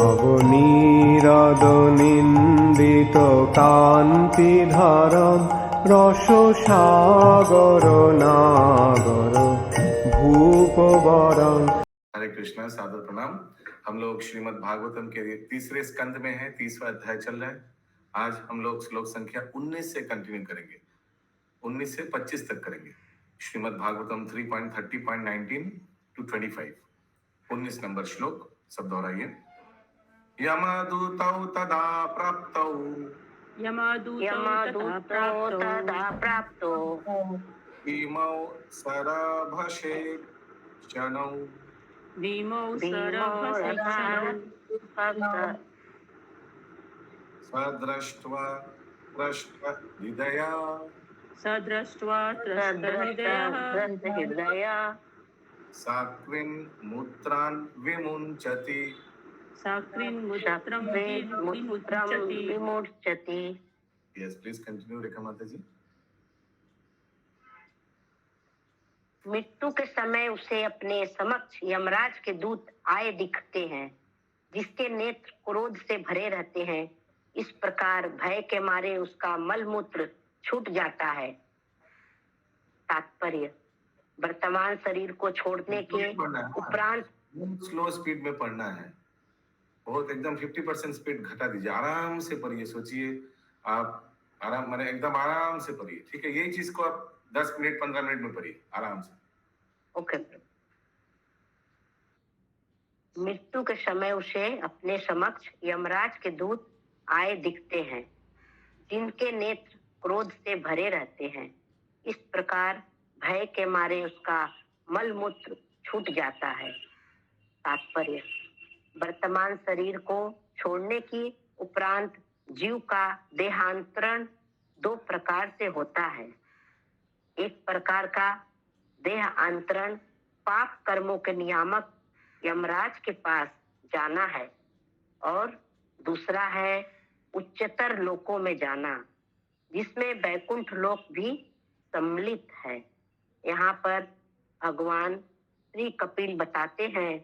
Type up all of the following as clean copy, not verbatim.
নবনীরদনিন্দিত কান্তিধারম রসসাগর নাগর भूपवरं। हरे कृष्णा, सादर प्रणाम। हम लोग श्रीमद् भागवतम के तीसरे स्कंद में हैं, 30वां अध्याय चल रहा है। आज हम लोग श्लोक संख्या 19 से कंटिन्यू करेंगे, 19 से 25 तक करेंगे। श्रीमद् भागवतम 3.30.19 to 25, 19 नंबर श्लोक। सब दोहराइए। यमदूतौ तदा प्राप्तौ तदा प्राप्तो इमौ सरभषे शनौ सदृष्ट्वा हृदया साक्विन्मुत्रान् विमुञ्चति। विमुच्यति। यस, प्लीज कंटिन्यू रेखा माता जी। मृत्यु के समय उसे अपने समक्ष यमराज के दूत आए दिखते हैं, जिसके नेत्र क्रोध से भरे रहते हैं। इस प्रकार भय के मारे उसका मलमूत्र छूट जाता है। तात्पर्य: वर्तमान शरीर को छोड़ने के उपरांत स्लो स्पीड में पढ़ना है। बहुत एकदम 50% स्पीड घटा दीजिए, आराम से पढ़िए। सोचिए आप आराम, माने एकदम आराम से पढ़िए, ठीक है। यही चीज को आप 10 मिनट 15 मिनट में पढ़िए आराम से। ओके। मृत्यु के समय उसे अपने समक्ष यमराज के दूत आए दिखते हैं, जिनके नेत्र क्रोध से भरे रहते हैं। इस प्रकार भय के मारे उसका मलमूत्र छूट जाता है। तात्पर्य: वर्तमान शरीर को छोड़ने की उपरांत जीव का देहांतरण दो प्रकार से होता है। एक प्रकार का देहांतरण पाप कर्मों के नियामक यमराज के पास जाना है, और दूसरा है उच्चतर लोकों में जाना, जिसमें वैकुंठ लोक भी सम्मिलित है। यहाँ पर भगवान श्री कपिल बताते हैं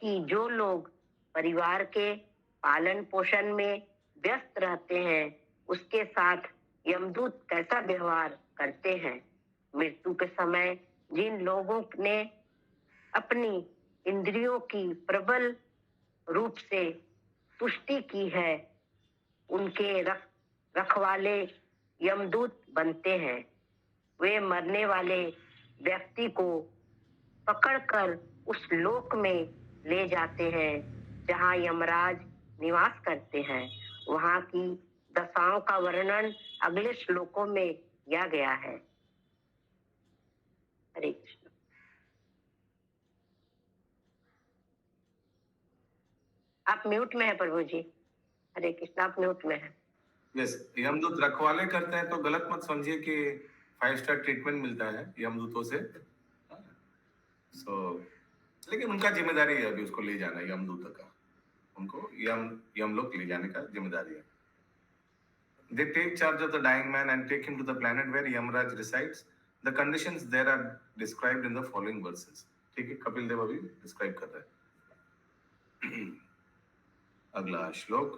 कि जो लोग परिवार के पालन पोषण में व्यस्त रहते हैं, उसके साथ यमदूत कैसा व्यवहार करते हैं। मृत्यु के समय जिन लोगों ने अपनी इंद्रियों की प्रबल रूप से तुष्टि की है, उनके रखवाले यमदूत बनते हैं। वे मरने वाले व्यक्ति को पकड़कर उस लोक में ले जाते हैं जहां यमराज निवास करते हैं। वहां की दशाओं का वर्णन अगले श्लोकों में किया गया है। हरे कृष्ण। आप म्यूट में है प्रभु जी। हरे कृष्ण, आप म्यूट में है। यस, यमदूत रखवाले करते हैं तो गलत मत समझिए कि 5 स्टार ट्रीटमेंट मिलता है यमदूतों से। लेकिन उनका जिम्मेदारी है अभी उसको ले जाना, यमदूत का, उनको यमलोक ले जाने का जिम्मेदारी है। They take charge of the dying man and take him to the planet where Yamraj resides. The conditions there are described in the following verses. ठीक है, कपिल देव अभी डिस्क्राइब कर रहे हैं। अगला श्लोक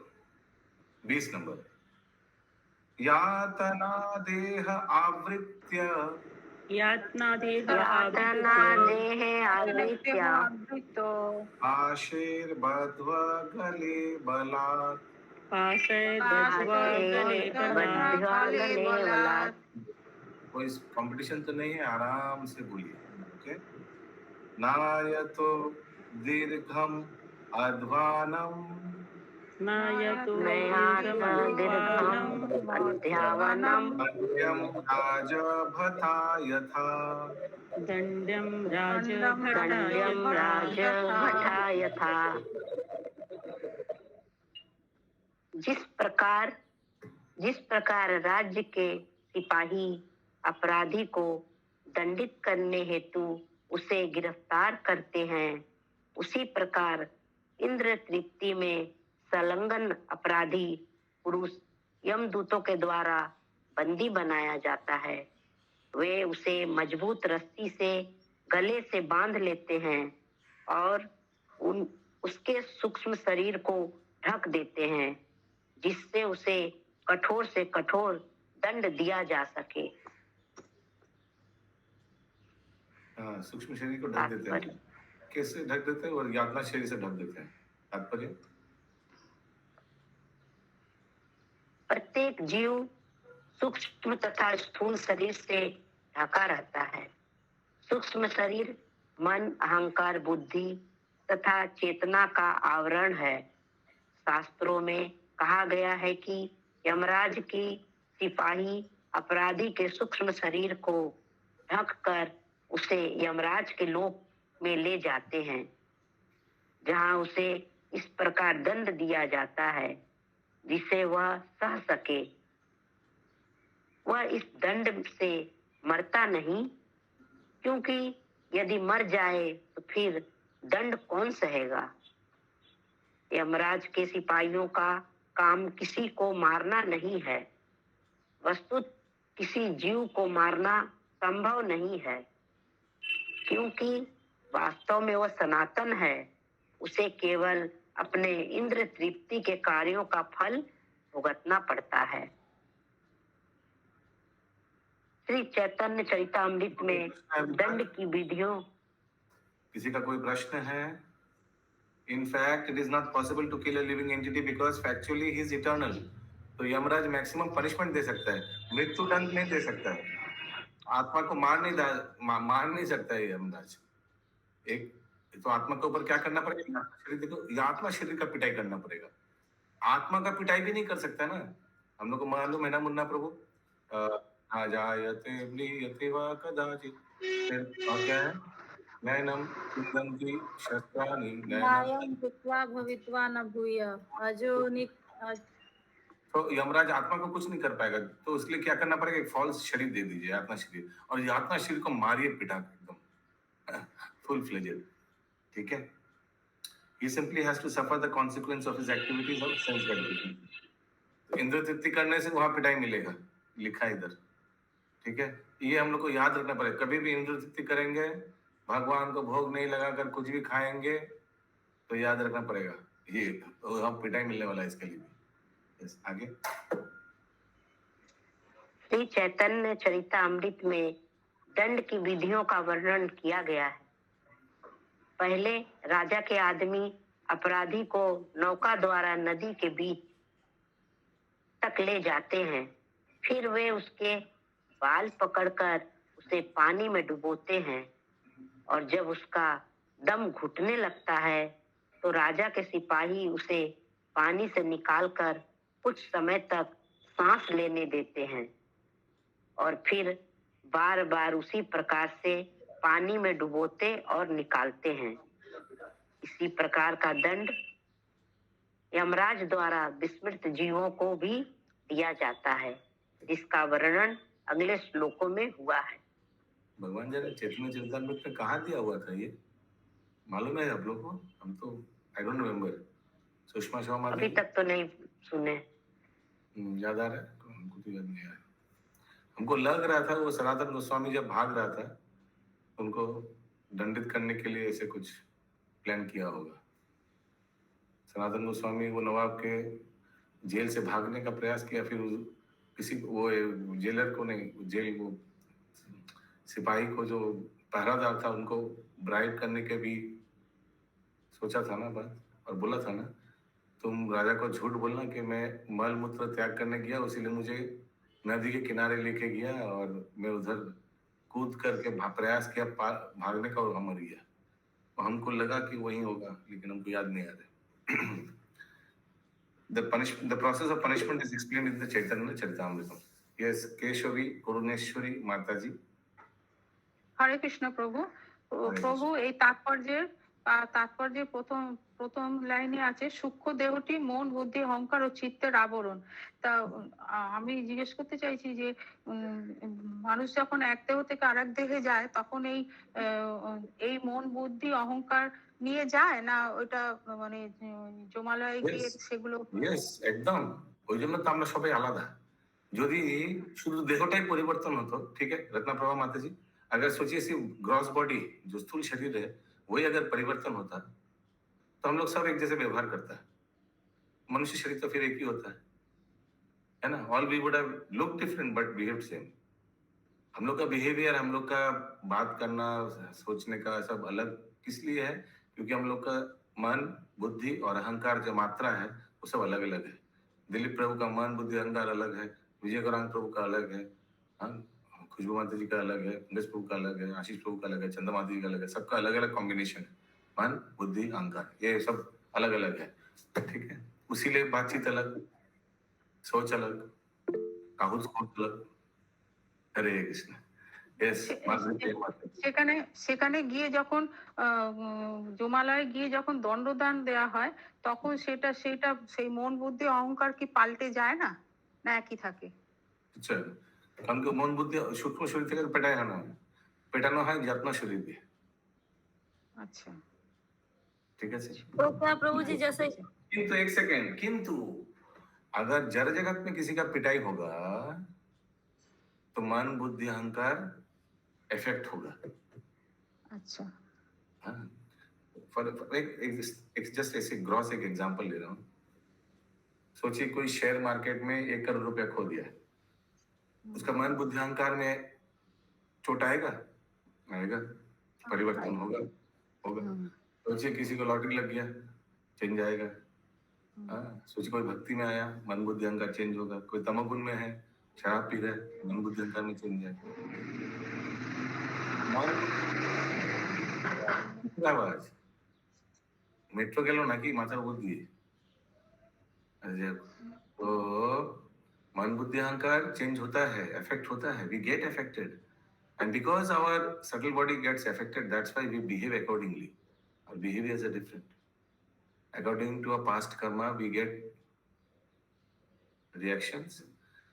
20 नंबर। यातना देह आवृत्य आशीर्बध्वा गले बलात्। कोई कंपटीशन तो नहीं है, आराम से बोलिए। ओके। नायतो दीर्घम अध्वानम मध्यम राजभथा यथा। दंड्यम राजभटा यथा। जिस प्रकार राज्य के सिपाही अपराधी को दंडित करने हेतु उसे गिरफ्तार करते हैं, उसी प्रकार इंद्र तृप्ति में संलग्न अपराधी पुरुष यमदूतों के द्वारा बंदी बनाया जाता है। वे उसे मजबूत रस्सी से गले से बांध लेते हैं और उसके सूक्ष्म शरीर को ढक देते हैं, जिससे उसे कठोर से कठोर दंड दिया जा सके। हाँ, सूक्ष्म शरीर को ढक देते हैं। तात्पर्य कैसे ढक देते हैं? और यातना शरीर से ढक देते हैं। तात्पर्य प्रत्येक जीव सूक्ष्म तथा स्थूल शरीर से ढका रहता है। सूक्ष्म शरीर मन, अहंकार, बुद्धि तथा चेतना का आवरण है। शास्त्रों में कहा गया है कि यमराज की सिपाही अपराधी के सूक्ष्म शरीर को ढककर उसे यमराज के लोक में ले जाते हैं, जहां उसे इस प्रकार दंड दिया जाता है जिसे वह सह सके। वह इस दंड से मरता नहीं, क्योंकि यदि मर जाए तो फिर दंड कौन सहेगा। यमराज के सिपाहियों का काम किसी को मारना नहीं है। वस्तुत किसी जीव को मारना संभव नहीं है, क्योंकि वास्तव में वह सनातन है। उसे केवल अपने इंद्र तृप्ति के कार्यों का फल भुगतना पड़ता है। श्री चैतन्य चरितामृत में दंड की विधियों। किसी का कोई प्रश्न है? In fact, it is not possible to kill a living entity because factually he is eternal. तो यमराज मैक्सिमम पनिशमेंट दे सकता है, मृत्यु दंड नहीं दे सकता है। आत्मा को मार नहीं सकता है यमराज। एक तो आत्मा के ऊपर क्या करना पड़ेगा? शरीर देखो, या आत्मा शरीर का पिटाई करना पड़ेगा। आत्मा का पिटाई भी नहीं कर सकता ना। हम लोग को मालूम है ना मुन्ना प्रभु, जायते म्रियते वा कदाचित्। फिर और क्या है? नैनम कुंदन्ति शस्त्राणि नायं भूत्वा भवित्वा न भूय अजो तो यमराज आत्मा को कुछ नहीं कर पाएगा, तो इसलिए क्या करना पड़ेगा? एक फॉल्स शरीर दे दीजिए, आत्मा शरीर, और ये आत्मा शरीर को मारिए, पिटा एकदम फुल फ्लेजेड। ठीक है? He simply has to suffer the consequence of his activities of sense gratification. तो इंद्र तृप्ति करने से वहां पिटाई मिलेगा, लिखा है इधर। ठीक है? ये हम लोग को याद रखना पड़ेगा। कभी भी इंद्र तृप्ति करेंगे, भगवान को भोग नहीं लगाकर कुछ भी खाएंगे, तो याद रखना पड़ेगा ये तो हम पिटाई मिलने वाला है इसके लिए। yes, आगे। श्री चैतन्य चरितामृत में दंड की विधियों का वर्णन किया गया है। पहले राजा के आदमी अपराधी को नौका द्वारा नदी के बीच तक ले जाते हैं। फिर वे उसके बाल पकड़कर उसे पानी में डुबोते हैं, और जब उसका दम घुटने लगता है तो राजा के सिपाही उसे पानी से निकालकर कुछ समय तक सांस लेने देते हैं, और फिर बार बार उसी प्रकार से पानी में डुबोते और निकालते हैं। इसी प्रकार का दंड यमराज द्वारा विस्मृत जीवों को भी दिया जाता है, जिसका वर्णन अगले श्लोकों में हुआ है। भगवान जी ने चैतन्य चरितामृत में कहाँ दिया हुआ था ये? मालूम है आप लोग को? हम तो I don't remember. Sushma Sharma अभी तक तो नहीं सुने। याद आ रहा है? तो हमको तो याद नहीं आ रहा। हमको लग रहा था वो सनातन गोस्वामी जब भाग रहा था, उनको दंडित करने के लिए ऐसे कुछ प्लान किया होगा। सनातन गोस्वामी वो नवाब के जेल से भागने का प्रयास किया, फिर किसी वो जेलर को नहीं, जेल वो सिपाही को जो पहरादार था उनको ब्राइब करने के भी सोचा था ना बात, और बोला था ना, तुम राजा को झूठ बोलना कि मैं मल मूत्र त्याग करने गया, इसीलिए मुझे नदी के किनारे लेके गया और मैं उधर कूद करके प्रयास किया भागने का, और हम मर गया। तो हमको लगा कि वही होगा, लेकिन हमको याद नहीं आ रहा। The process of punishment is explained in the Chaitanya Charitamrita. Yes, Keshavi करुणेश्वरी माता जी। हरे कृष्ण प्रभु। प्रभु এই তাৎপর্যের প্রথম লাইনে আছে সূক্ষ্ম দেহটি মন, বুদ্ধি, অহংকার ও চিত্তের আবরণ। তা আমি জিজ্ঞেস করতে চাইছি যে মানুষ যখন এক দেহ থেকে আরেক দেহে যায় তখন এই মন, বুদ্ধি, অহংকার নিয়ে যায় না, ওটা মানে জমালয়ে গিয়ে সেগুলো? Yes, একদম। ওই জন্য তো আমরা সবাই আলাদা। যদি শুধু দেহটাই পরিবর্তন হতো, ठीक है रत्नप्रभा माता जी, अगर सोचिए सिर्फ ग्रॉस बॉडी जो स्थूल शरीर है वही अगर परिवर्तन होता तो हम लोग सब एक जैसे व्यवहार करता है। मनुष्य शरीर तो फिर एक ही होता है ना। All we would have look different but behave same. हम लोग का बिहेवियर, हम लोग का बात करना, सोचने का सब अलग किस लिए है? क्योंकि हम लोग का मन, बुद्धि और अहंकार जो मात्रा है वो सब अलग अलग है। दिलीप प्रभु का मन, बुद्धि, अहंकार अलग है, विजय गौरांग प्रभु का अलग है, हाँ, खुशबू माता जी का अलग है, पंकज प्रभु का अलग है, आशीष प्रभु का अलग है, चंदा माता जी का अलग है। सबका अलग अलग कॉम्बिनेशन है। मन, बुद्धि, अहंकार, ये सब अलग अलग है। ठीक है, उसीलिए बातचीत अलग, सोच अलग, काहुल सोच अलग। हरे कृष्ण। यस, সেখানে সেখানে গিয়ে যখন জমালয়ে গিয়ে যখন দণ্ডদান দেয়া হয়, তখন সেটা সেই মন বুদ্ধি অহংকার কি পাল্টে যায় না, না একই থাকে? আচ্ছা, কারণ কি মন বুদ্ধি সূক্ষ্ম শরীর থেকে পেটানো হয় যত্ন শরীর দিয়ে। আচ্ছা, ठीक है। तो क्या प्रभु जी जैसे किंतु एक सेकेंड, किंतु अगर जड़ जगत में किसी का पिटाई होगा तो मन, बुद्धि, अहंकार इफेक्ट होगा। আচ্ছা, हाँ, एक जस्ट ऐसे ग्रॉस एक एग्जांपल ले रहा हूँ। सोचिए कोई शेयर मार्केट में 1 करोड़ रुपया खो दिया, उसका मन, बुद्धि, अहंकार में चोट आएगा? आएगा, परिवर्तन होगा। सोचिए किसी को लॉटरी लग गया, चेंज आएगा। हाँ, सोचिए कोई भक्ति में आया, मन, बुद्धि, अहंकार चेंज होगा। कोई तमोगुण में है, शराब पी रहा है, मन, बुद्धि, अहंकार में चेंज आएगा। मेट्रो गेलो ना कि माथार उपর দিয়ে, तो मन, बुद्धि, अहंकार चेंज होता है, अफेक्ट होता है, we get affected, and because our subtle body gets affected, that's why we behave accordingly. Our behaviors are different. According to our past karma, we get reactions,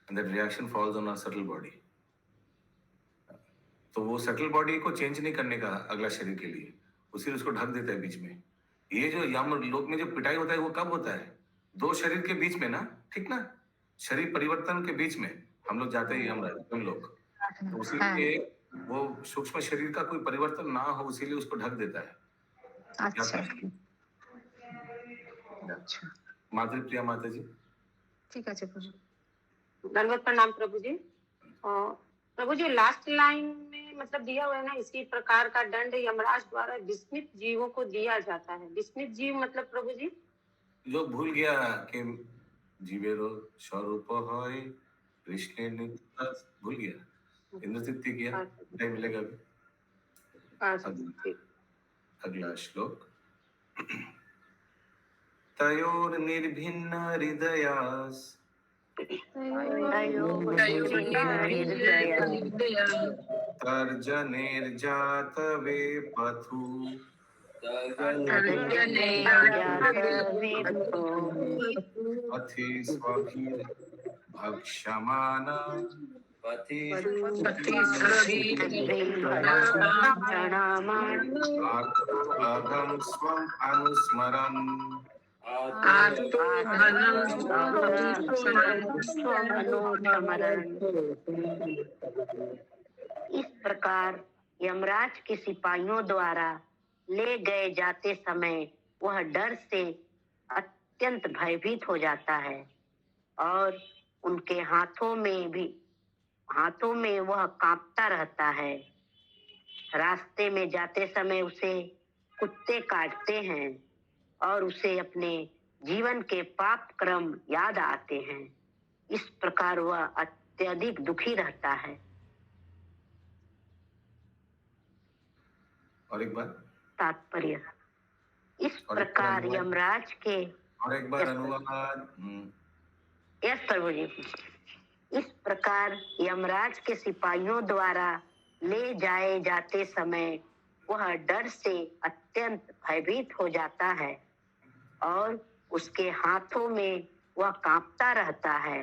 and that reaction falls on our subtle body. तो वो subtle body को change नहीं करने का अगला शरीर के लिए, उसी उसको ढक देता है बीच में। ये जो यम लोक में जो पिटाई होता है वो कब होता है? 2 शरीर के बीच में ना, ठीक ना, शरीर परिवर्तन के बीच में हम लोग जाते हैं यमराज, हम लोग। तो उसीलिए वो सूक्ष्म शरीर का कोई परिवर्तन ना हो, उसीलिए उसको ढक देता है। আচ্ছা, मातृप्रिया माता जी, ঠিক আছে প্রভু। दंडवत प्रणाम प्रभु जी। प्रभु जी, लास्ट लाइन में मतलब दिया हुआ है ना, इसी प्रकार का दंड यमराज द्वारा विस्मित जीवों को दिया जाता है। विस्मित जीव मतलब प्रभु जी? जो भूल गया कि जीवेरो स्वरूप है कृष्ण ने, भूल गया, इंद्रजित किया, नहीं मिलेगा अभी। अगला श्लोक। तयोर निर्भिन्न हृदयास तर्जनेर्जात वे पथु अथि स्वभिर भक्षमाना अगम स्वम अनुस्मरन्। इस प्रकार यमराज के सिपाहियों द्वारा ले गए जाते समय वह डर से अत्यंत भयभीत हो जाता है और उनके हाथों में वह कांपता रहता है। रास्ते में जाते समय उसे कुत्ते काटते हैं और उसे अपने जीवन के पाप कर्म याद आते हैं। इस प्रकार वह अत्यधिक दुखी रहता है। और एक बार तात्पर्य, इस प्रकार यमराज के, और एक बार अनुवाद। यस प्रभु जी। इस प्रकार यमराज के सिपाहियों द्वारा ले जाए जाते समय वह डर से अत्यंत भयभीत हो जाता है और उसके हाथों में वह कांपता रहता है।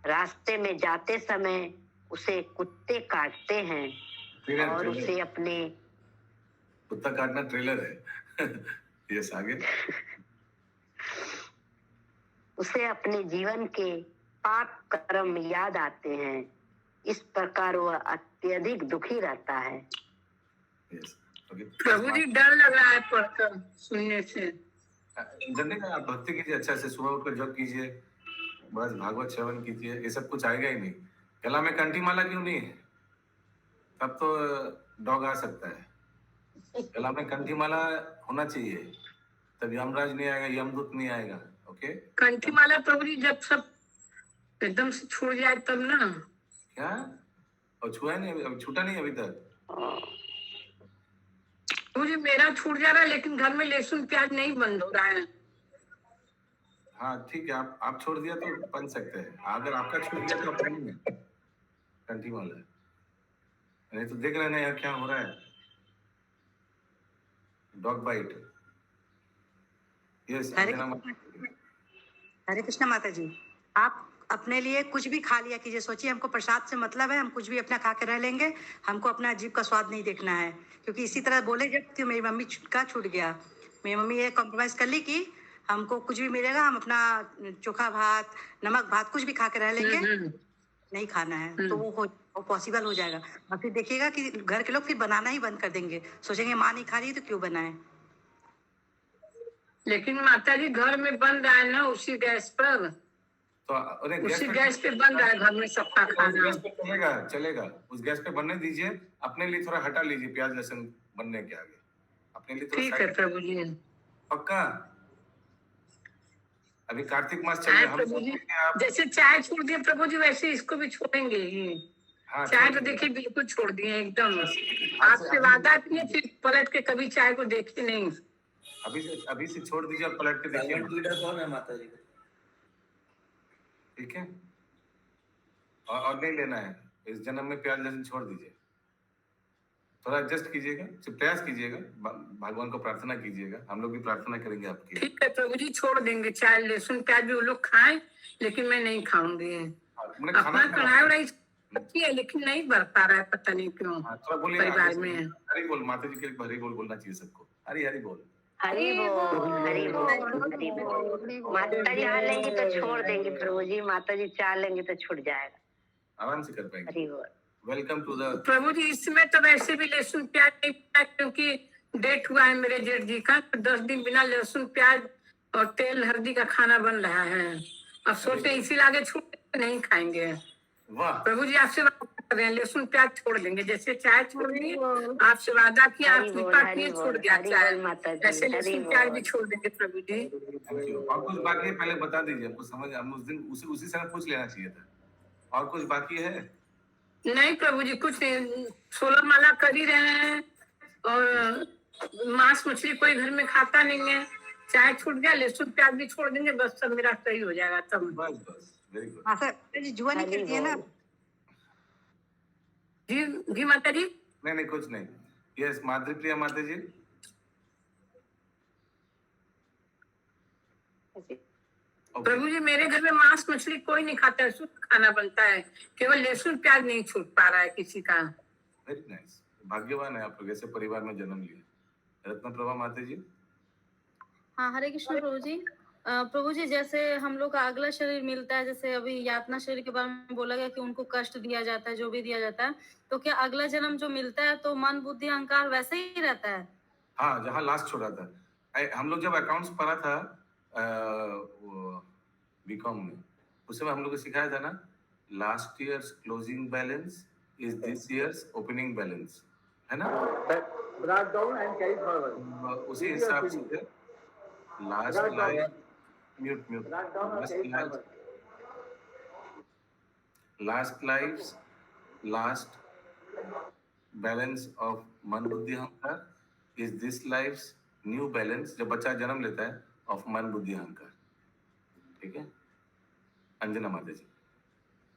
रास्ते में जाते समय उसे कुत्ते काटते हैं और उसे अपने, कुत्ता काटना ट्रेलर है। यस, आगे। उसे अपने जीवन के पाप कर्म याद आते हैं। इस प्रकार वह अत्यधिक दुखी रहता है। Yes. ओके, प्रभु जी डर लग रहा है पढ़कर सुनने से। डरने का, आप भक्ति कीजिए अच्छा से, सुबह उठकर जप कीजिए, बस भागवत श्रवण कीजिए, ये सब कुछ आएगा ही नहीं। गला में कंठी माला क्यों नहीं है? तब तो डॉग आ सकता है। गला में कंठी माला होना चाहिए, तब यमराज नहीं आएगा, यमदूत नहीं आएगा। ओके, कंठी माला प्रभु जी जब सब एकदम से छूट जाए तब ना। क्या? और छुआ नहीं अभी, छूटा नहीं अभी तक? प्रभु जी मेरा छूट जा रहा है, लेकिन घर में लहसुन प्याज नहीं बंद हो रहा है। हाँ ठीक है, आप छोड़ दिया तो बन सकते हैं। अगर आपका छूट गया तो अपनी है कंठी वाला, नहीं तो देख रहे ना यार क्या हो रहा है, डॉग बाइट। यस, हरे कृष्णा माता जी। आप अपने लिए कुछ भी खा लिया कीजिए, सोचिए हमको प्रसाद से मतलब है, हम कुछ भी अपना खा के रह लेंगे, हमको अपना जीभ का स्वाद नहीं देखना है। क्योंकि इसी तरह बोले जब कि मेरी मम्मी का छूट गया, मेरी मम्मी ये कॉम्प्रोमाइज कर ली कि हमको कुछ भी मिलेगा हम अपना चोखा भात नमक भात कुछ भी खा के रह लेंगे, नहीं खाना है। तो वो पॉसिबल हो जाएगा। और फिर देखिएगा कि घर के लोग फिर बनाना ही बंद कर देंगे, सोचेंगे माँ नहीं खा रही तो क्यों बनाए। लेकिन माता जी घर में बन रहा है ना उसी गैस पर, तो अरे उसी गैस पे बन रहा है घर में सबका उस खाना। गैस पे चलेगा, चलेगा, उस गैस पे बनने दीजिए। अपने लिए थोड़ा हटा लीजिए प्याज लहसुन बनने के आगे, अपने लिए थोड़ा ठीक है साइड। प्रभु जी। पक्का? अभी कार्तिक मास चल हाँ रहा है, हम प्रभु जी, सोचते हैं आप। जैसे चाय छोड़ दिए प्रभु जी वैसे इसको भी छोड़ेंगे ही। हाँ, चाय छोड़ तो दीजिए। देखिए बिल्कुल छोड़ दिए एकदम। आज आपसे से वादा किए फिर पलट के कभी चाय को देखी नहीं। अभी से छोड़ दीजिए और पलट के देखिए, कौन है माता जी? ठीक है? और नहीं लेना है, इस जन्म में प्याज लहसुन छोड़ दीजिए। थोड़ा एडजस्ट कीजिएगा, सिर्फ प्रयास कीजिएगा, भगवान को प्रार्थना कीजिएगा, हम लोग भी प्रार्थना करेंगे आपकी। ठीक है प्रभु जी, छोड़ देंगे चाय लहसुन प्याज भी वो लोग खाएं, लेकिन मैं नहीं खाऊंगी। मैंने खाना अपना कढ़ाई उड़ाई अच्छी है लेकिन नहीं बढ़ पा रहा है, पता नहीं क्यों थोड़ा बोलिए परिवार में। हरी बोल, माता जी के लिए हरी बोल बोलना चाहिए सबको। हरी हरी बोल, हरि बोल हरि बोल हरि बोल। माता जी आ लेंगी तो छोड़ देंगी प्रभु जी, माता जी चाह लेंगी तो छूट जाएगा। आराम से कर पाएंगे। हरि बोल। Welcome to the. Prabhu ji इसमें तो वैसे भी लहसुन प्याज नहीं पड़ा, क्योंकि डेट हुआ है मेरे जेठ जी का, तो 10 दिन बिना लहसुन प्याज और तेल हल्दी का खाना बन रहा है। अब सोचे इसी आगे छूट नहीं खाएंगे। वाह, प्रभु जी आपसे वादा कर रहे हैं लहसुन प्याज छोड़ देंगे, जैसे चाय छोड़ दिए आपसे वादा किया, आप कृपा किए छोड़ दिया चाय, ऐसे लहसुन प्याज भी छोड़ देंगे प्रभु जी। Thank you. और कुछ बाकी है पहले बता दीजिए, हमको समझ, हम उस दिन उसी समय पूछ लेना चाहिए था। और कुछ बाकी है? नहीं प्रभु जी कुछ नहीं, 16 माला कर ही रहे हैं, और मांस मछली कोई घर में खाता नहीं है, चाय छूट गया, लहसुन प्याज भी छोड़ देंगे, बस सब मेरा सही हो जाएगा तब। बस बस, वेरी गुड। माता जी जुआ नहीं खेलती है ना? जी जी माता जी। नहीं कुछ नहीं। यस माधुरी प्रिया माता जी। प्रभु जी मेरे घर में मांस मछली कोई नहीं खाता है, शुद्ध खाना बनता है, केवल लहसुन प्याज नहीं छूट पा रहा है किसी का। वेरी नाइस, भाग्यवान है आप लोग, ऐसे परिवार में जन्म लिया। रत्न प्रभा माता जी। हाँ हरे कृष्ण प्रभु जी। प्रभु जी जैसे हम लोग का अगला शरीर मिलता है, जैसे अभी यातना शरीर के बारे में बोला गया कि उनको कष्ट दिया जाता है, जो भी दिया जाता है, तो क्या अगला जन्म जो मिलता है तो मन बुद्धि अहंकार वैसे ही रहता है? हाँ, जहाँ लास्ट छोड़ा था। हम लोग जब अकाउंट्स पढ़ा था बीकॉम में, उसमें हम लोग को सिखाया था ना, last years closing balance is this years opening balance, है ना? Brought down and carried forward. उसी हिसाब से last life mute Brought down and carried forward. Last life last balance of मन बुद्धि अहंकार is this life new balance, जब बच्चा जन्म लेता है, ऑफ मन बुद्धि अहंकार। ठीक है अंजना माता जी।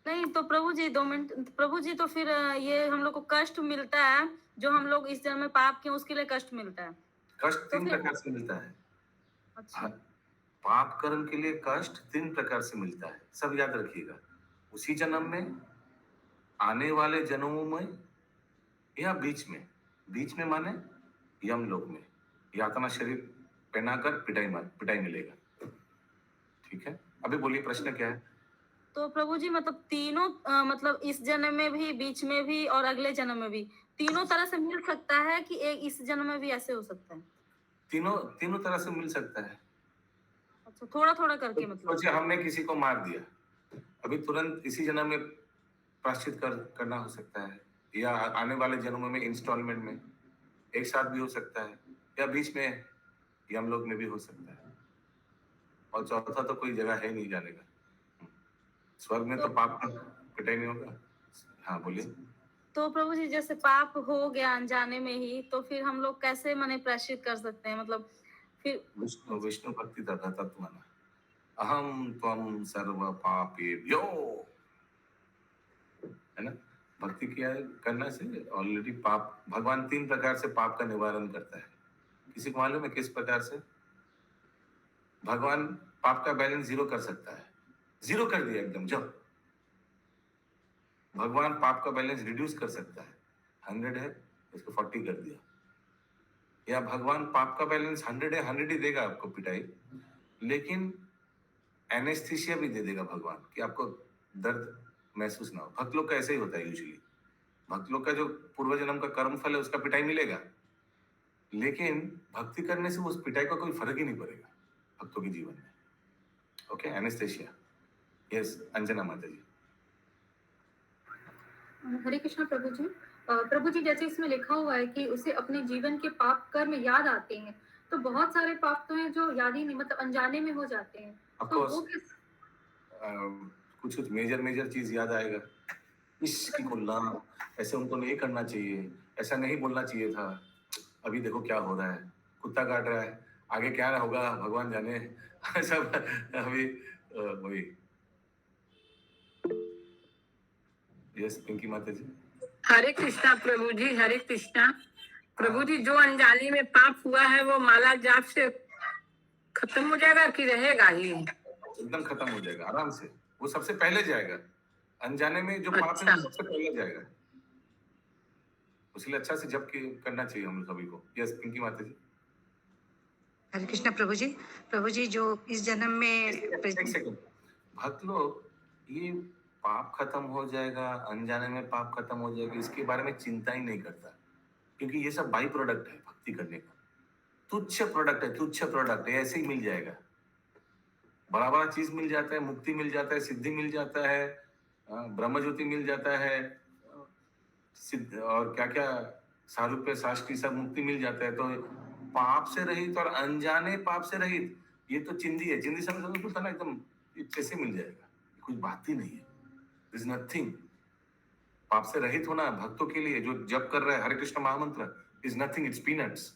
नहीं तो प्रभु जी 2 मिनट, प्रभु जी तो फिर ये हम लोग को कष्ट मिलता है, जो हम लोग इस जन्म में पाप किए उसके लिए कष्ट मिलता है। कष्ट 3 प्रकार से मिलता है। अच्छा। पाप कर्म के लिए कष्ट 3 प्रकार से मिलता है, सब याद रखिएगा। उसी जन्म में, आने वाले जन्मों में, या बीच में माने यमलोक में यातना शरीर पहनाकर पिटाई मिलेगा। ठीक है, अभी बोलिए प्रश्न क्या है? तो प्रभु जी मतलब तीनों मतलब इस जन्म में भी, बीच में भी और अगले जन्म में भी तीनों तरह से मिल सकता है कि एक इस जन्म में भी ऐसे हो सकता है? तीनों तीनों तरह से मिल सकता है। अच्छा, थोड़ा थोड़ा करके मतलब। सोचिए हमने किसी को मार दिया, अभी तुरंत इसी जन्म में प्रायश्चित करना हो सकता है, या आने वाले जन्मों में इंस्टॉलमेंट में एक साथ भी हो सकता है, या बीच में यमलोक में भी हो सकता है, और चौथा तो कोई जगह है नहीं जाने का। स्वर्ग में तो पाप का पिटाई नहीं होगा। हाँ बोलिए। तो प्रभु जी जैसे पाप हो गया अनजाने में ही, तो फिर हम लोग कैसे माने प्रायश्चित कर सकते हैं? मतलब फिर विष्णु विष्णु भक्ति तथा तत्वना अहम त्वम सर्व पापेभ्यो, है ना। भक्ति किया करना से ऑलरेडी पाप, भगवान 3 प्रकार से पाप का निवारण करता है। किसी को मालूम है किस प्रकार से? भगवान पाप का बैलेंस 0 कर सकता है, 0 कर दिया एकदम। जब भगवान पाप का बैलेंस रिड्यूस कर सकता है, 100 है इसको 40 कर दिया, या भगवान पाप का बैलेंस 100 है, 100 ही देगा आपको पिटाई, लेकिन एनेस्थीसिया भी दे देगा भगवान कि आपको दर्द महसूस ना हो। भक्त लोग का ऐसे ही होता है यूजुअली। भक्त लोग का जो पूर्व जन्म का कर्म फल है उसका पिटाई मिलेगा, लेकिन भक्ति करने से उस पिटाई का कोई फर्क ही नहीं पड़ेगा भक्तों के जीवन में। Okay, anaesthesia. यस, अंजना माता जी। हरे कृष्णा प्रभु जी। प्रभु जी जैसे इसमें लिखा हुआ है कि उसे अपने जीवन के पाप कर्म याद आते हैं, तो बहुत सारे पाप तो हैं जो याद ही नहीं, मतलब अनजाने में हो जाते हैं, तो वो किस कुछ कुछ मेजर चीज याद आएगा। इसकी बोलना ऐसे उनको नहीं करना चाहिए, ऐसा नहीं बोलना चाहिए था, अभी देखो क्या हो रहा है, कुत्ता काट रहा है, आगे क्या होगा भगवान जाने। सब अभी वही। यस पिंकी माता जी। हरे कृष्णा प्रभु जी, हरे कृष्णा प्रभु जी। जो अनजाने में पाप हुआ है वो माला जाप से खत्म हो जाएगा कि रहेगा ही? एकदम खत्म हो जाएगा आराम से, वो सबसे पहले जाएगा। अनजाने में जो पाप है वो सबसे पहले जाएगा, इसलिए अच्छा से जप करना चाहिए हम सभी को। यस पिंकी माता जी। हरे कृष्णा प्रभु जी। प्रभु जी जो इस जन्म में एक सेकंड, भक्त लोग ये पाप खत्म हो जाएगा, अनजाने में पाप खत्म हो जाएगा, इसके बारे में चिंता ही नहीं करता, क्योंकि ये सब बाई प्रोडक्ट है भक्ति करने का। तुच्छ प्रोडक्ट है, तुच्छ प्रोडक्ट है, ऐसे ही मिल जाएगा। बड़ा बड़ा चीज मिल जाता है, मुक्ति मिल जाता है, सिद्धि मिल जाता है, ब्रह्म ज्योति मिल जाता है, सिद्ध और क्या क्या सारूप्य साष्टी सब मुक्ति मिल जाता है। तो पाप से रहित और अनजाने पाप से रहित, ये तो चिंदी है। चिंदी समझ तो ना एकदम कैसे मिल जाएगा, कुछ बात ही नहीं है, इज नथिंग। पाप से रहित होना भक्तों के लिए जो जप कर रहा है Hare Krishna mahamantra is nothing, it's peanuts.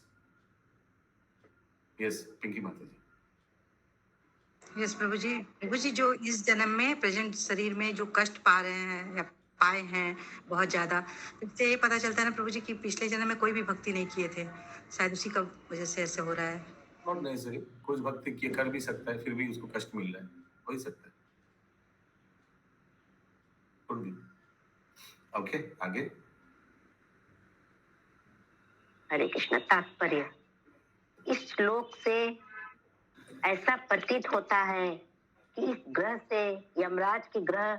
Yes Pinky Mata ji. Yes प्रभु जी। प्रभु जी जो इस जन्म में प्रेजेंट शरीर में जो कष्ट पा रहे हैं या पाए हैं बहुत ज्यादा, इससे ये पता चलता है ना प्रभु जी कि पिछले जन्म में कोई भी भक्ति नहीं किए थे, शायद उसी का वजह से ऐसे हो रहा है। नॉट नेसेसरी, कुछ भक्ति किए कर भी सकता है, फिर भी उसको कष्ट मिल रहा है, हो ही सकता है। ओके आगे। हरे कृष्ण। तात्पर्य, इस श्लोक से ऐसा प्रतीत होता है कि इस ग्रह से यमराज के ग्रह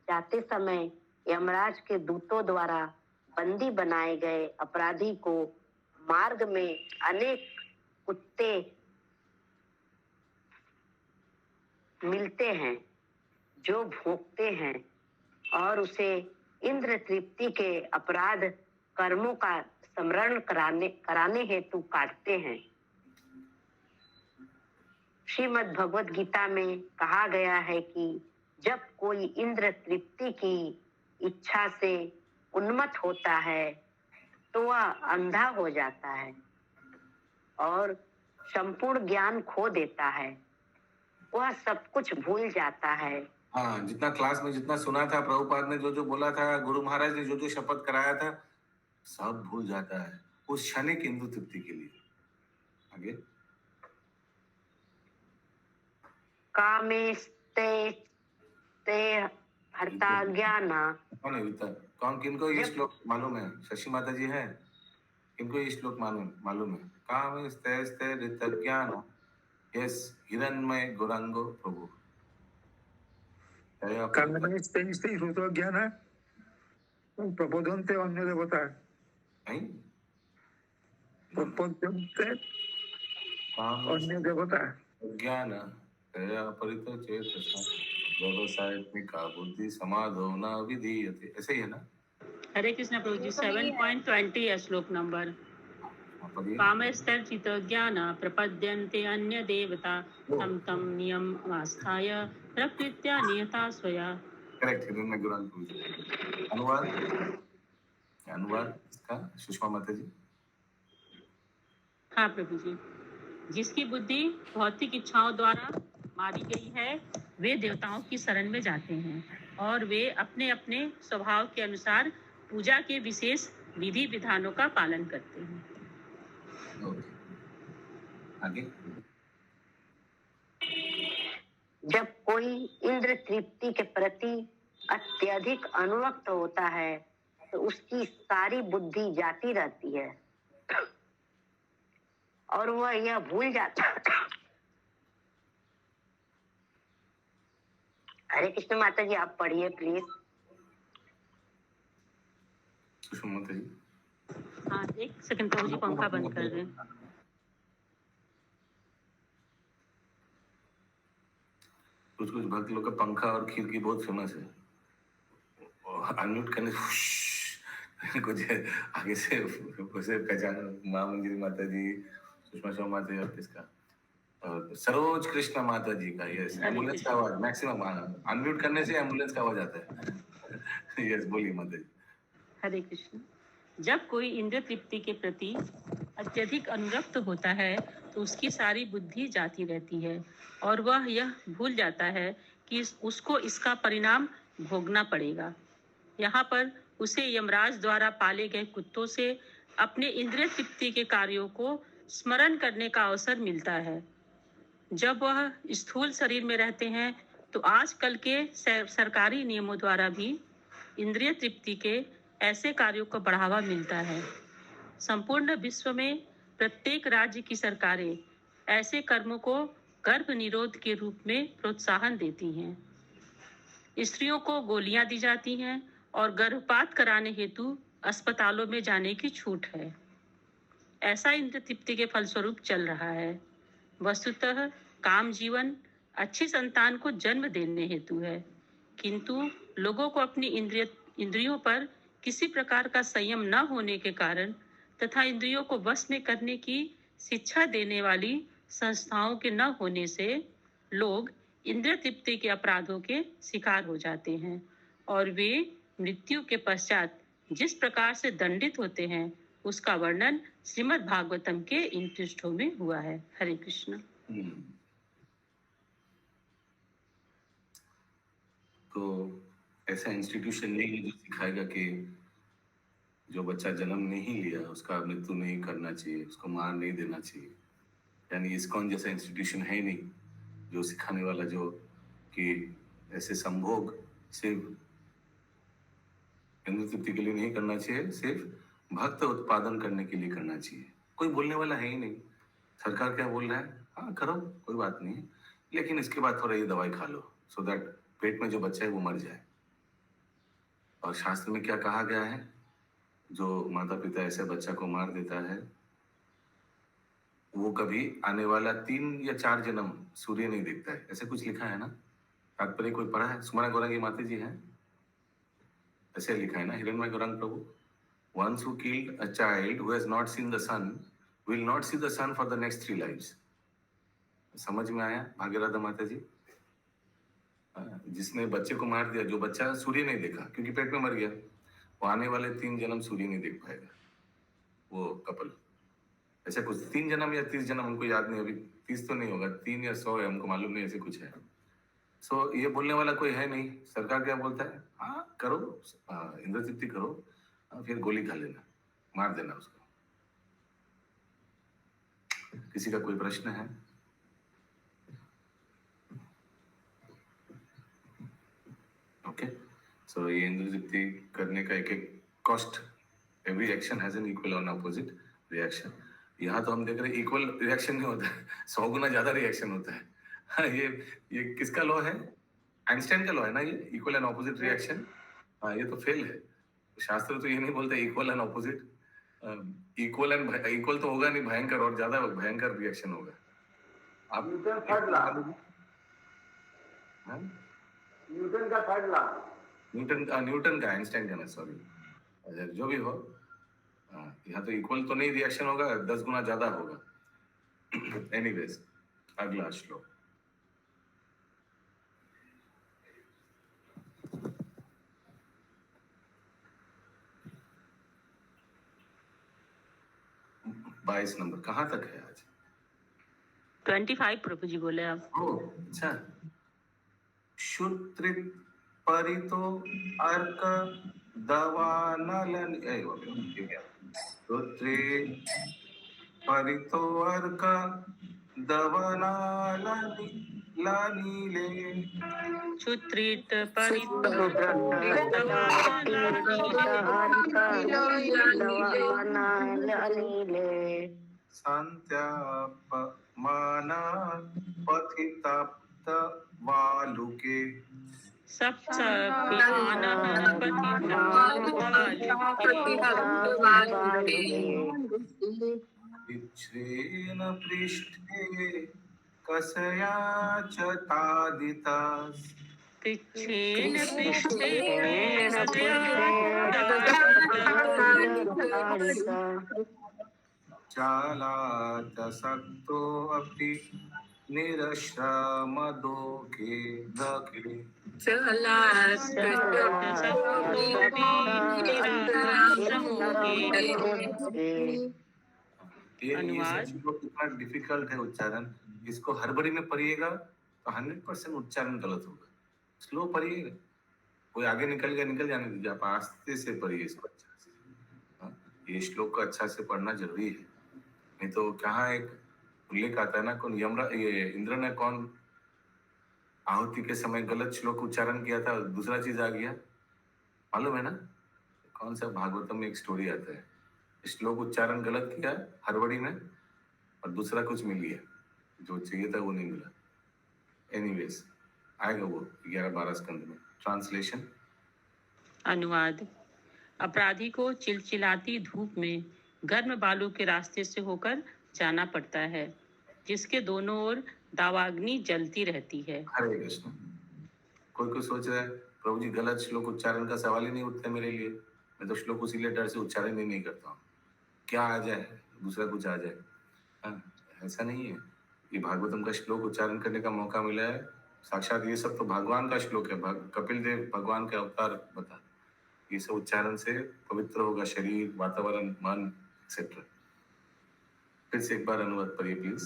जाते समय यमराज के दूतों द्वारा बंदी बनाए गए अपराधी को मार्ग में अनेक कुत्ते मिलते हैं जो भोंकते हैं और उसे इंद्र तृप्ति के अपराध कर्मों का स्मरण कराने हेतु काटते हैं। श्रीमद् भगवद गीता में कहा गया है कि जब कोई इंद्र तृप्ति की इच्छा से उन्मत्त होता है तो वह अंधा हो जाता है और संपूर्ण ज्ञान खो देता है, वह सब कुछ भूल जाता है। हाँ, जितना क्लास में जितना सुना था, प्रभुपाद ने जो जो बोला था, गुरु महाराज ने जो जो शपथ कराया था, सब भूल जाता है उस क्षणिक इंद्र तृप्ति के लिए। आगे। कामेस्ते ते हर्ता ज्ञाना। कौन है कौन, किनको ये श्लोक मालूम है? शशि माता जी है, किनको ये श्लोक मालूम है? कामेस्ते हृत ज्ञान। यस, हिरण्मय गौरांगो प्रभु। तया कामने स्तेनिस्ते ऋतोज्ञान प्रबोधन्ते अन्य देवता नहीं प्रबोधन्ते काम अन्य देवता ज्ञान तया परितो चेतसा व्यवसायत्मिका बुद्धि समाधो न विधीयते, ऐसे ही है ना? हरे कृष्ण प्रभु जी। 7.20 है श्लोक नंबर। हाँ, पढ़िए। कामस्तर्चित ज्ञान प्रपद्यन्ते अन्य देवता तम तम नियम आस्थाय प्रकृत्या नियता स्वया। करेक्ट, हिरण्य गुरान पूछ। अनुवाद इसका सुषमा माता जी। हाँ प्रभु जी। जिसकी बुद्धि भौतिक इच्छाओं द्वारा मारी गई है वे देवताओं की शरण में जाते हैं और वे अपने अपने स्वभाव के अनुसार पूजा के विशेष विधि विधानों का पालन करते हैं। आगे। जब कोई इंद्र तृप्ति के प्रति अत्यधिक अनुरक्त होता है तो उसकी सारी बुद्धि जाती रहती है और वह यह भूल जाता है। हरे कृष्ण माता जी, आप पढ़िए प्लीज। सुषमा माता जी। हाँ, एक सेकंड प्रभु जी, पंखा बंद कर दें। कुछ कुछ भक्त लोग का पंखा और खिड़की बहुत फेमस है, अनम्यूट करने कुछ आगे से उसे पहचान माँ मंदिर माता जी, सुषमा शर्मा माता जी और किसका सरोज कृष्ण माता जी का। यस, एम्बुलेंस का आवाज मैक्सिमम अनम्यूट करने से एम्बुलेंस का आवाज आता है। यस, बोलिए माता जी। हरे कृष्ण। जब कोई इंद्र तृप्ति के प्रति अत्यधिक अनुरक्त होता है तो उसकी सारी बुद्धि जाती रहती है और वह यह भूल जाता है कि उसको इसका परिणाम भोगना पड़ेगा। यहाँ पर उसे यमराज द्वारा पाले गए कुत्तों से अपने इंद्रिय तृप्ति के कार्यों को स्मरण करने का अवसर मिलता है। जब वह स्थूल शरीर में रहते हैं तो आजकल के सरकारी नियमों द्वारा भी इंद्रिय तृप्ति के ऐसे कार्यों को बढ़ावा मिलता है। संपूर्ण विश्व में प्रत्येक राज्य की सरकारें ऐसे कर्मों को गर्भ निरोध के रूप में प्रोत्साहन देती हैं। स्त्रियों को गोलियां दी जाती हैं और गर्भपात कराने हेतु अस्पतालों में जाने की छूट है। ऐसा इंद्र तृप्ति के फलस्वरूप चल रहा है। वस्तुतः काम जीवन अच्छी संतान को जन्म देने हेतु है, किंतु लोगों को अपनी इंद्रियों पर किसी प्रकार का संयम न होने के कारण तथा इंद्रियों को वश में करने की शिक्षा देने वाली संस्थाओं के न होने से लोग इंद्रिय तृप्ति के अपराधों के शिकार हो जाते हैं और वे मृत्यु के पश्चात जिस प्रकार से दंडित होते हैं उसका वर्णन श्रीमद् भागवतम के इन पृष्ठों में हुआ है। हरे कृष्ण। तो ऐसा इंस्टीट्यूशन नहीं है जो सिखाएगा कि जो बच्चा जन्म नहीं लिया उसका मृत्यु नहीं करना चाहिए, उसको मार नहीं देना चाहिए। यानी इस्कॉन जैसा इंस्टीट्यूशन है नहीं जो सिखाने वाला जो कि ऐसे संभोग सिर्फ इंद्र तृप्ति के लिए नहीं करना चाहिए, सिर्फ भक्त उत्पादन करने के लिए करना चाहिए। कोई बोलने वाला है ही नहीं। सरकार क्या बोल रहा है, हाँ करो कोई बात नहीं है, लेकिन इसके बाद थोड़ा ये दवाई खा लो सो दैट पेट में जो बच्चा है वो मर जाए। और शास्त्र में क्या कहा गया है, जो माता पिता ऐसे बच्चा को मार देता है वो कभी आने वाला 3 या 4 जन्म सूर्य नहीं देखता है, ऐसे कुछ लिखा है ना। तात्पर्य कोई पढ़ा है? सुमना गौरंगी माता जी हैं, ऐसे लिखा है ना हिरण्मय गौरंग प्रभु। Once who killed a child who has not seen the sun will not see the sun for the next 3 lives. समझ में आया भाग्यराधा माता जी? जिसने बच्चे को मार दिया, जो बच्चा सूर्य नहीं देखा क्योंकि पेट में मर गया, वो आने वाले 3 जन्म सूर्य नहीं देख पाएगा वो कपल। ऐसा कुछ 3 जन्म या 30 जन्म, हमको याद नहीं, अभी 30 तो नहीं होगा, 3 या 100 है, हमको मालूम नहीं, ऐसे कुछ है। सो ये बोलने वाला कोई है नहीं। सरकार क्या बोलता है, हाँ करो, इंद्र तृप्ति करो, फिर गोली खा लेना, मार देना उसको। किसी का कोई प्रश्न है? ओके, सो ये इंद्र तृप्ति करने का एक cost, every action has an equal और अपोजिट रिएक्शन। यहाँ तो हम देख रहे हैं इक्वल रिएक्शन नहीं होता है, 100 गुना ज्यादा रिएक्शन होता है। हाँ, ये किसका लॉ है? आइंस्टाइन का लॉ है ना ये, इक्वल एंड ऑपोजिट रिएक्शन। हाँ, ये तो फेल है। शास्त्र तो ये नहीं बोलते इक्वल एंड ऑपोजिट। इक्वल तो होगा नहीं, भयंकर और ज्यादा भयंकर रिएक्शन होगा। आप न्यूटन थर्ड लॉ, हाँ? न्यूटन का थर्ड लॉ। न्यूटन का, आइंस्टाइन का ना, सॉरी, जो भी हो। यहाँ तो इक्वल तो नहीं रिएक्शन होगा, 10 गुना ज्यादा होगा। एनीवेज, अगला श्लोक। बाईस नंबर कहाँ तक है आज? 25 प्रभु जी बोले आप। अच्छा। श्रुत्रित परितो अर्क दवानलन श्रुत्रि परितो अर्क दवनालनि लानीले छुत्रित संत्यापमाना पथिताप्त वालुके विच्छ्रेण पृष्ठे कसया च तादितास् पिच्छेन पृष्ठे चालात सक्तो अपि निरश्रमदोके दके ये कितना डिफिकल्ट है उच्चारण। इसको हड़बड़ी में पढ़िएगा तो 100% उच्चारण गलत होगा। स्लो पढ़िएगा, कोई आगे निकल गया निकल जाने दीजिए, आप आस्ते से पढ़िए इसको अच्छा से। ये श्लोक को अच्छा से पढ़ना जरूरी है, नहीं तो कहाँ एक उल्लेख आता है ना, कौन ये इंद्र ने कौन आहुति के समय गलत श्लोक उच्चारण किया था, दूसरा चीज आ गया, मालूम है ना? कौन सा भागवतम में एक स्टोरी आता है, श्लोक उच्चारण गलत किया हड़बड़ी में और दूसरा कुछ मिल गया, जो चाहिए था वो नहीं मिला। एनीवेज, आएगा वो 11-12 स्कंद में। ट्रांसलेशन, अनुवाद। अपराधी को चिलचिलाती धूप में गर्म बालू के रास्ते से होकर जाना पड़ता है, जिसके दोनों ओर दावाग्नि जलती रहती है। हरे कृष्ण। कोई सोच रहा है प्रभु जी गलत श्लोक उच्चारण का सवाल ही नहीं उठता मेरे लिए, मैं तो श्लोक उसी डर से उच्चारण ही नहीं करता हूँ, क्या आ जाए दूसरा कुछ आ जाए। ऐसा नहीं है, ये भागवतम का श्लोक उच्चारण करने का मौका मिला है, साक्षात ये सब तो भगवान का श्लोक है, कपिल देव भगवान के अवतार बता, ये सब उच्चारण से पवित्र होगा शरीर, वातावरण, मन एक्सेट्रा। फिर से एक बार अनुवाद पढ़िए प्लीज।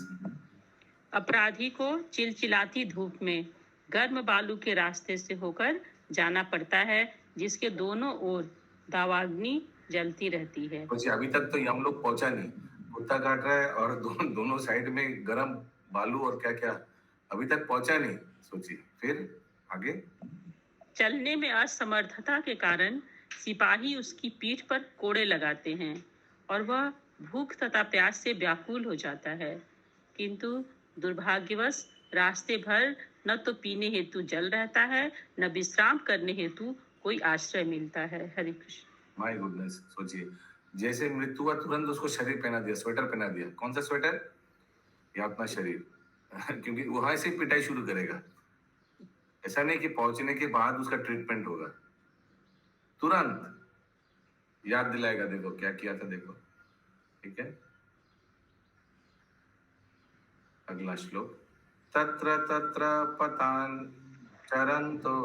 अपराधी को चिलचिलाती धूप में गर्म बालू के रास्ते से होकर जाना पड़ता है, जिसके दोनों ओर दावाग्नि जलती रहती है। अभी तक तो हम लोग पहुंचा नहीं, कुत्ता काट रहा है और दोनों साइड में गर्म बालू और क्या क्या, अभी तक पहुंचा नहीं। सोचिए फिर आगे। चलने में असमर्थता के कारण सिपाही उसकी पीठ पर कोड़े लगाते हैं और वह भूख तथा प्यास से व्याकुल हो जाता है, किंतु दुर्भाग्यवश रास्ते भर न तो पीने हेतु जल रहता है, न विश्राम करने हेतु कोई आश्रय मिलता है। हरे कृष्ण। माय गुडनेस, सोचिए जैसे मृत्यु हुआ तुरंत उसको शरीर पहना दिया, स्वेटर पहना दिया। कौन सा स्वेटर? ये अपना शरीर क्योंकि वहां से पिटाई शुरू करेगा। ऐसा नहीं कि पहुंचने के बाद उसका ट्रीटमेंट होगा, तुरंत याद दिलाएगा, देखो क्या किया था, देखो। ठीक है, अगला श्लोक। तत्र तत्र पतान चरन्तो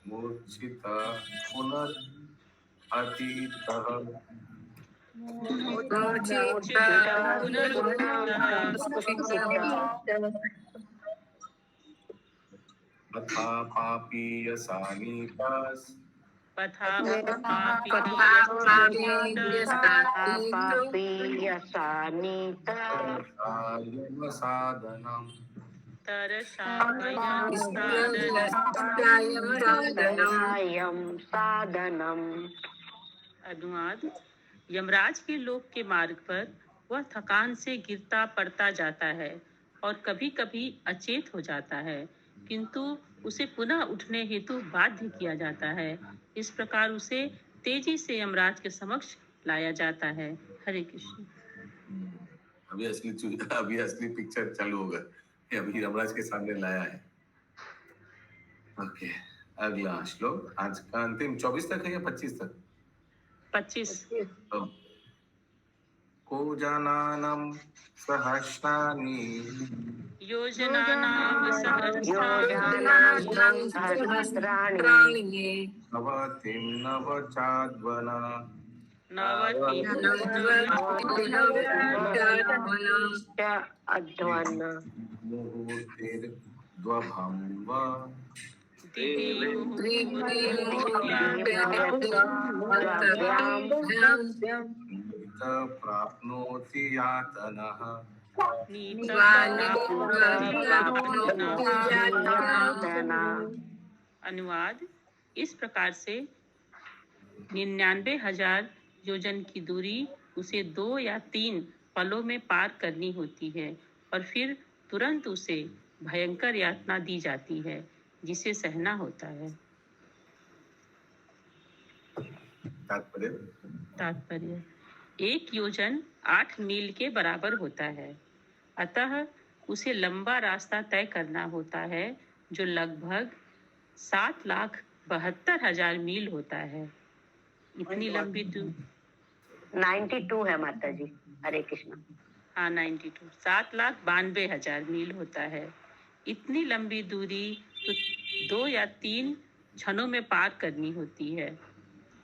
मूर्छिता पुनरतीतः तथा पापीयसानीतास् साधनम् अनुवाद। यमराज के लोक के मार्ग पर वह थकान से गिरता पड़ता जाता है और कभी-कभी अचेत हो जाता है, किंतु उसे पुनः उठने हेतु बाध्य किया जाता है। इस प्रकार उसे तेजी से यमराज के समक्ष लाया जाता है। हरे कृष्ण। अभी असली पिक्चर चालू होगा। ये अभी यमराज के सामने लाया है। ओके, अगला श्लोक आज का अंतिम 24 तक है या 25 तक? 25। को जनानां सहस्राणि योजनानां सहस्राणि नवतिं नवचाद्वना अध्वन मुहूर्तिर्द्वभं वा प्राप्नोति यातनः। अनुवाद: इस प्रकार से 99,000 योजन की दूरी उसे 2 या 3 पलों में पार करनी होती है और फिर तुरंत उसे भयंकर यातना दी जाती है जिसे सहना होता है। तात्पर्य: 1 योजन 8 मील के बराबर होता है, अतः उसे लंबा रास्ता तय करना होता है जो लगभग 7,72,000 मील होता है। इतनी लंबी 92 है माता जी। हरे कृष्ण। हाँ, 92 7,92,000 मील होता है। इतनी लंबी दूरी तो 2 या 3 क्षणों में पार करनी होती है।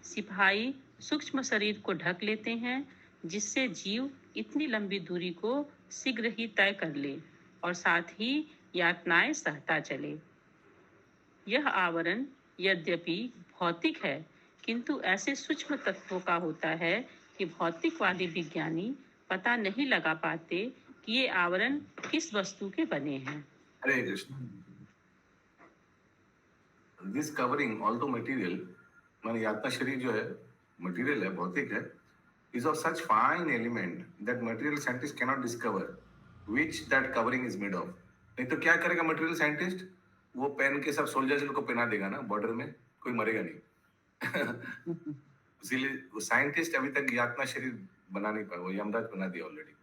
सिपाही सूक्ष्म शरीर को ढक लेते हैं जिससे जीव इतनी लंबी दूरी को शीघ्र ही तय कर ले और साथ ही यातनाएं सहता चले। यह आवरण यद्यपि भौतिक है, किंतु ऐसे सूक्ष्म तत्वों का होता है कि भौतिकवादी विज्ञानी पता नहीं लगा पाते कि ये आवरण किस वस्तु के बने हैं। हरे Krishna. This covering, although material, माने यातना शरीर जो है मटेरियल है, भौतिक है, is of such fine element that material scientist cannot discover which that covering is made of. नहीं तो क्या करेगा मटेरियल साइंटिस्ट? वो पेन के सब सोल्जर्स को पहना देगा ना बॉर्डर में, कोई मरेगा नहीं। इसीलिए साइंटिस्ट अभी तक यातना शरीर बना नहीं पाया, वो यमराज बना दिया ऑलरेडी।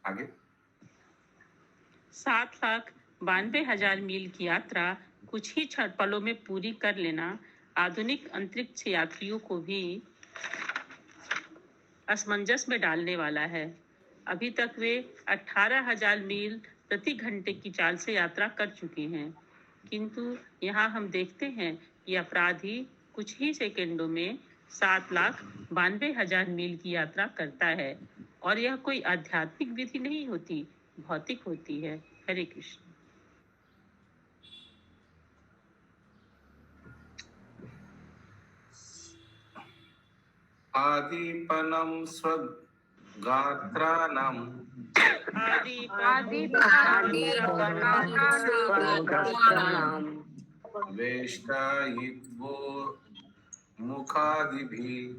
आगे 7,92,000 मील की यात्रा कुछ ही क्षण पलों में पूरी कर लेना आधुनिक अंतरिक्ष यात्रियों को भी असमंजस में डालने वाला है। अभी तक वे 18,000 मील प्रति घंटे की चाल से यात्रा कर चुके हैं, किंतु यहाँ हम देखते हैं कि अपराधी कुछ ही सेकंडों में 7,92,000 मील की यात्रा करता है और यह कोई आध्यात्मिक विधि नहीं होती, भौतिक होती है। हरे कृष्ण। आदिपनं स्वगात्राणां वेष्टयित्वो मुखादिभिः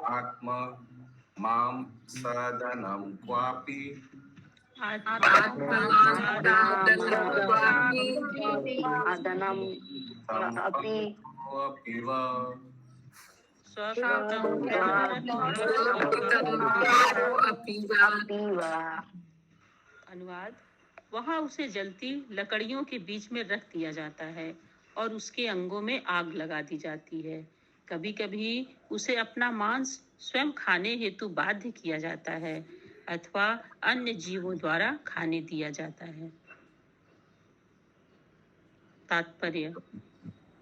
आत्मा मां सदनं क्वापि अदनम अपि अनुवाद: वहाँ उसे जलती लकड़ियों के बीच में रख दिया जाता है और उसके अंगों में आग लगा दी जाती है। कभी कभी उसे अपना मांस स्वयं खाने हेतु बाध्य किया जाता है अथवा अन्य जीवों द्वारा खाने दिया जाता है। तात्पर्य: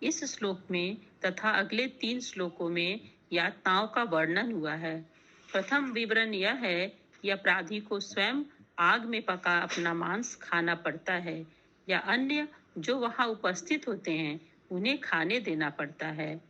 इस श्लोक में तथा अगले 3 श्लोकों में यातनाओं का वर्णन हुआ है। प्रथम विवरण यह है कि अपराधी को स्वयं आग में पका अपना मांस खाना पड़ता है या अन्य जो वहां उपस्थित होते हैं उन्हें खाने देना पड़ता है।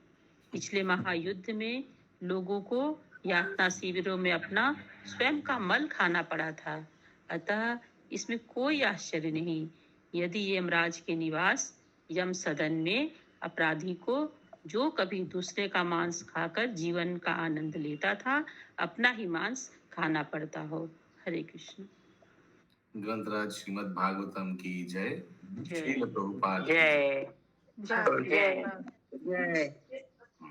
पिछले महायुद्ध में लोगों को यातना शिविरों में अपना स्वयं का मल खाना पड़ा था, अतः इसमें कोई आश्चर्य नहीं यदि यमराज के निवास यम सदन में अपराधी को जो कभी दूसरे का मांस खाकर जीवन का आनंद लेता था, अपना ही मांस खाना पड़ता हो। हरे कृष्ण। ग्रंथराज श्रीमद् भागवतम की जय। जय। श्रील प्रभुपाद की जय जय जय जय